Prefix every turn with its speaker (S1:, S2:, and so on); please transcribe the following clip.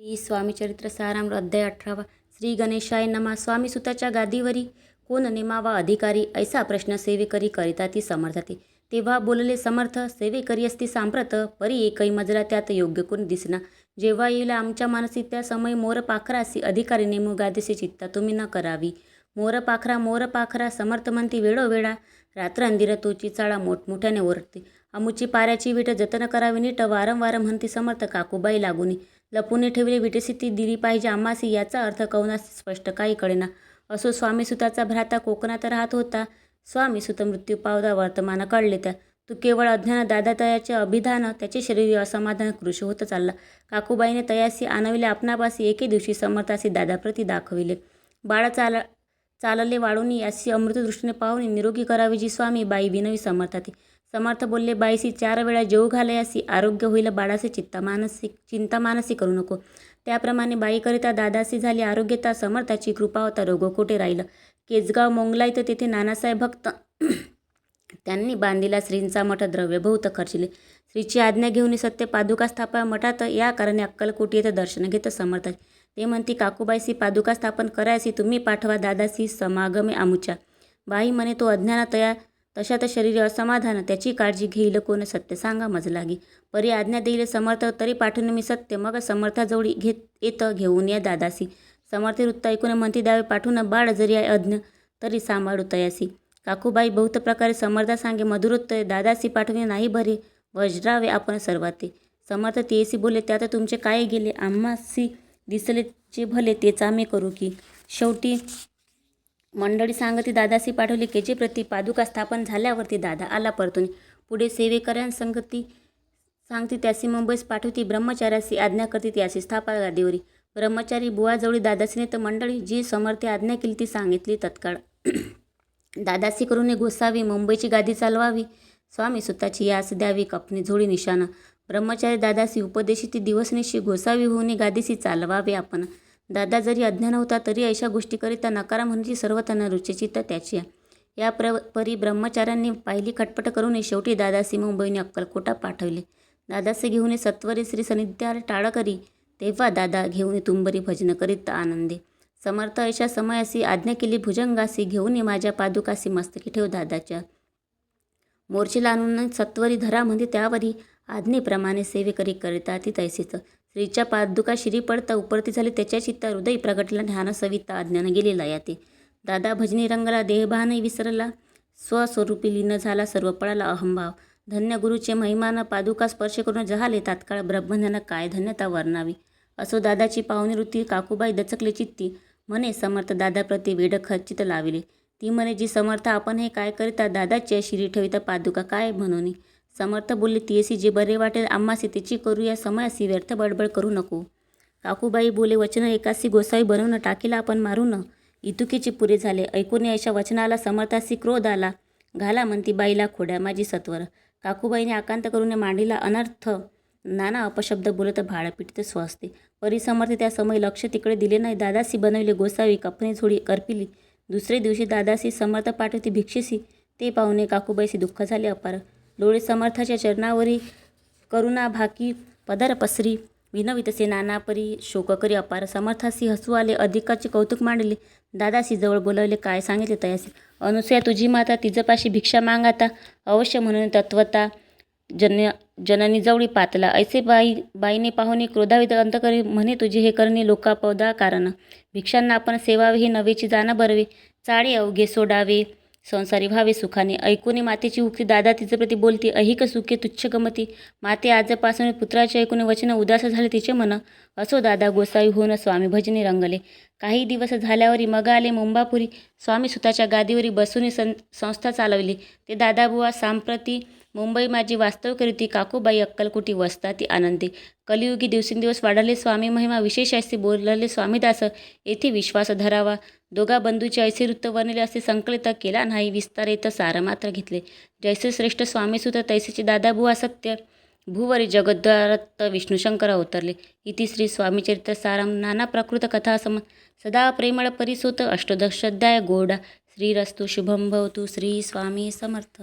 S1: श्री स्वामी चरित्र सारामृत अध्याय 18 श्री गणेशाय नमा. स्वामी सुताच्या गादीवरी कोण नेमावा अधिकारी, ऐसा प्रश्न सेवेकरी करिता ती समर्थते. तेव्हा बोलले समर्थ, सेवेकरी असती सांप्रत, परी एकही मजला त्यात योग्य कोण दिसना. जेव्हा येईल आमच्या मानसी त्या समय मोर पाखरासी, अधिकारी नेमू गादीसी चित्ता तुम्ही न करावी. मोर पाखरा समर्थ म्हणती वेळोवेळा, रात्र अंदिर तोची चाळा मोठमोठ्याने ओरडते. अमुची पाऱ्याची विट जतन करावी नीट, वारंवार म्हणती समर्थ काकूबाई लागुनी. लपून ठेवले विटेसी ती दिली पाहिजे आम्हासी, याचा अर्थ कवनासी स्पष्ट काही कळेना. असो स्वामी सुताचा भ्राता कोकणात राहत होता. स्वामी सुत मृत्यू पावता वर्तमान कळले त्या. तू केवळ अज्ञान दादा तयाचे अभिधान, त्याचे शरीर असमाधान कृश होत चालला. काकूबाईने तयासी आणविले आपणापासी, एके दिवशी समर्थासी दादाप्रती दाखविले. बाळ चालले वाढून यासी अमृत दृष्टीने पाहून निरोगी करावी जी स्वामी बाई विनवी समर्थाती. समर्थ बोलले बाईसी 4 वेळा जेवू घालयासी, आरोग्य होईल बाळाचे चिंता मानसी करू नको. त्याप्रमाणे बाईकरिता दादासी झाली आरोग्यता. समर्थाची कृपा होता रोग कोठे राहिलं. केजगाव मोंगलाईत तेथे नानासाहेब भक्त त्यांनी बांधिला श्रींचा मठ, द्रव्य बहुत खर्चिले. श्रीची आज्ञा घेऊन सत्य पादुका स्थापना मठात, या कारणे अक्कलकोटी येथे दर्शन घेत समर्थाची. ते म्हणती काकूबाईसी पादुका स्थापन करायसी, तुम्ही पाठवा दादासी समागमे आमुच्या. बाई म्हणे तो अज्ञाना तया तशात शरीर असमाधान, त्याची काळजी घेईल कोण सत्य सांगा मज लागी. परी आज्ञा देईल समर्थ, तरी पाठवून मी सत्य. मग समर्थाजवळी घेऊन या दादासी. समर्थी वृत्त ऐकून म्हणती द्यावे पाठवून, बाळ जरी अज्ञ तरी सांभाळू तयासी. काकूबाई बहुत प्रकारे समर्था सांगे मधुरोत्तर, दादासी पाठवणे नाही भरे वज्रावे आपण सर्वाते. समर्थ तेसी बोले त्यात तुमचे काय गेले, आम्हासी दिसले जे भले तेच आम्ही करू की. शेवटी मंडळी सांगती दादासी पाठवली. केचे प्रति पादुका स्थापन झाल्यावरती दादा आला परतून. पुढे सेवेकऱ्यांसंगती सांगती त्यासी मुंबईस पाठवती. ब्रह्मचार्यासी आज्ञा करती त्यासी स्थापा गादीवरी. ब्रह्मचारी बुवाजवळी दादासीने तर मंडळी जी समर्थी आज्ञा केली ती सांगितली तत्काळ. दादासी करून गोसावी, मुंबईची गादी चालवावी. स्वामी सुताची यास द्यावी कपनी झोळी निशाणा. ब्रह्मचारी दादासी उपदेशी ती दिवसनिशी, गोसावी होऊन गादीसी चालवावे आपण. दादा जरी अज्ञान होता तरी अशा गोष्टी करिता नकारा म्हणची सर्व त्यांना रुचेची तर त्याची. या परी ब्रह्मचार्यांनी पाहिली खटपट करून शेवटी दादासी मुंबईने अक्कलकोटा पाठवले. दादासी घेऊन सत्वरी श्री सन्निध्याला टाळ करी. तेव्हा दादा घेऊन तुंबरी भजन करीत आनंदे. समर्थ अशा समयासी आज्ञा केली भुजंगासी, घेऊन माझ्या पादुकासी मस्तकी ठेव दादाच्या. मोर्चेला आणून सत्वरी धरा म्हणजे त्यावरी, आज्ञेप्रमाणे सेवेकरी करिता ती तैसीच. श्रीच्या पादुका शिरी पडता उपरती झाली त्याच्या चित्ता, हृदय प्रगटला ध्यान सविता अज्ञान गेलेला याते. दादा भजनी रंगला, देहभानही विसरला, स्वस्वरूपी लीन झाला, सर्व पळाला अहंभाव. धन्य गुरुचे महिमान, पादुका स्पर्श करून जहाले तात्काळ ब्रह्मज्ञान, काय धन्यता वर्णावी. असो दादाची पाहुणी वृत्ती, काकूबाई दचकले चित्ती. म्हणे समर्थ दादाप्रती वेड खचित लाविले. ती म्हणे जी समर्थ आपण हे काय करिता, दादाच्या शिरी ठेविता पादुका काय म्हणून. समर्थ बोलले तियेसी जे बरे वाटेल आम्हासी त्याची करू, या समयासी व्यर्थ बडबड करू नको. काकूबाई बोले वचन एकासी गोसावी बनवून टाकीला आपण मारून. इतुकीचे पुरे झाले ऐकून अशा वचनाला समर्थासी क्रोध आला. घाला म्हणती बाईला खोड्या माझी सत्वर. काकूबाईने आकांत करून मांडीला अनर्थ नाना अपशब्द बोलत भाळपीठ स्वस्ते. परी समर्थ त्या समय लक्ष तिकडे दिले नाही. दादासी बनवले गोसावी, कपनी झोळी करपिली. दुसरे दिवशी दादासी समर्थ पाठवती भिक्षेसी. ते पाहुणे काकूबाईसी दुःख झाले अपार. लोळे समर्थाच्या चरणावरी करुणा भाकी पदर पसरी. विनवितसे नाना परी शोक करी अपार. समर्थासी हसू आले, अधिकाचे कौतुक मांडले. दादासी जवळ बोलावले, काय सांगितले तयासी. अनुसया तुझी माता, तिजपाशी भिक्षा मागाता. अवश्य म्हणून तत्वता जननी जवळी पातला. ऐसे बाईने पाहुणे क्रोधावित अंतकरी म्हणे तुझे हे करणे लोकापदा कारण. भिक्षांना आपण सेवावे हे नवेची जाणं बरवे. चाळे अवघे सोडावे संसारी व्हावे सुखाने. ऐकून मातेची उक्ती दादा तिच्याप्रती बोलती, अहिक सुखे तुच्छ गमती. माते आजपासून पुत्राचे ऐकून वचन उदास झाले तिचे मन. असो दादा गोसावी होऊन स्वामी भजनी रंगले. काही दिवस झाल्यावरी मग आले मुंबापुरी. स्वामी सुताच्या गादीवरी बसून संस्था चालवली. ते दादाबुवा सांप्रती मुंबई माझी वास्तव करीती. काकूबाई अक्कलकोटी वसताती आनंदी. कलियुगी दिवसेंदिवस वाढले स्वामी महिमा, विशेष असे बोलले स्वामीदास. येथे विश्वास धरावा. दोघा बंधूचे ऐसे वृत्त वर्णिले असे संकलित केला नाही विस्तारित सार मात्र घेतले. जैसे श्रेष्ठ स्वामीसुत तैसेचे दादाबुवा सत्य. भूवरी जगद्धारत विष्णुशंकर अवतरले. इति श्री स्वामीचरित्र सारम नाना प्रकृत कथा सदा प्रेमळ परिसुत. अष्टोदशाध्याय गोडा. श्रीरस्तु शुभम भवतु. श्री स्वामी समर्थ.